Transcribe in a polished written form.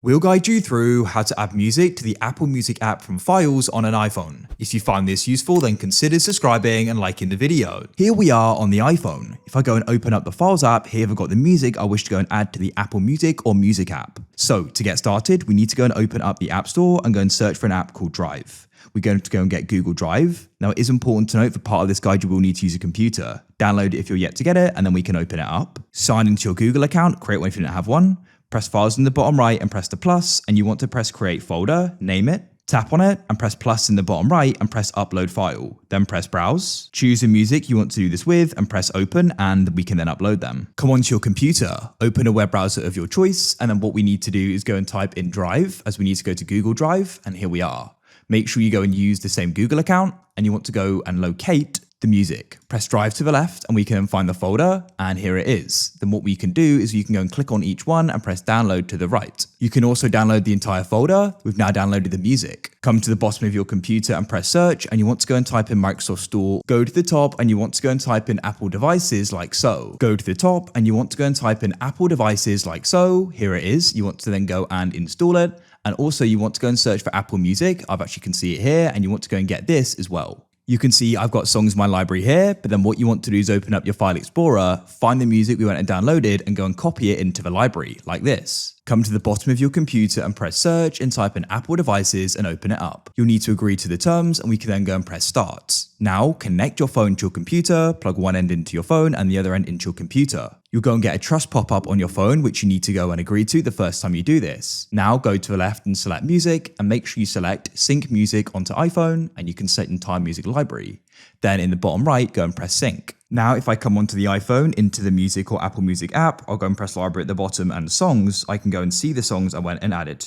We'll guide you through how to add music to the Apple Music app from files on an iPhone. If you find this useful, then consider subscribing and liking the video. Here we are on the iPhone. If I go and open up the Files app, here I've got the music I wish to go and add to the Apple Music or Music app. So to get started, we need to go and open up the App Store and go and search for an app called Drive. We're going to go and get Google Drive. Now it is important to note for part of this guide you will need to use a computer. Download it if you're yet to get it and then we can open it up. Sign into your Google account, create one if you don't have one. Press Files in the bottom right and press the plus, and you want to press Create Folder, name it, tap on it and press plus in the bottom right and press Upload File. Then press Browse, choose the music you want to do this with and press Open, and we can then upload them. Come onto your computer, open a web browser of your choice, and then what we need to do is go and type in Drive, as we need to go to Google Drive, and here we are. Make sure you go and use the same Google account, and you want to go and locate the music. Press Drive to the left and we can find the folder, and here it is. Then what we can do is you can go and click on each one and press download to the right. You can also download the entire folder. We've now downloaded the music. Come to the bottom of your computer and press search, and you want to go and type in Microsoft Store. Go to the top and you want to go and type in Apple devices like so. Go to the top and you want to go and type in Apple devices like so. Here it is. You want to then go and install it. And also you want to go and search for Apple Music. I've actually can see it here, and you want to go and get this as well. You can see I've got songs in my library here, but then what you want to do is open up your file explorer, find the music we went and downloaded, and go and copy it into the library, like this. Come to the bottom of your computer and press search and type in Apple devices and open it up. You'll need to agree to the terms, and we can then go and press start. Now connect your phone to your computer, plug one end into your phone and the other end into your computer. You'll go and get a trust pop-up on your phone, which you need to go and agree to the first time you do this. Now go to the left and select music, and make sure you select sync music onto iPhone, and you can set entire music library. Then in the bottom right, go and press sync. Now if I come onto the iPhone into the Music or Apple Music app, I'll go and press library at the bottom and songs. I can go and see the songs I went and added.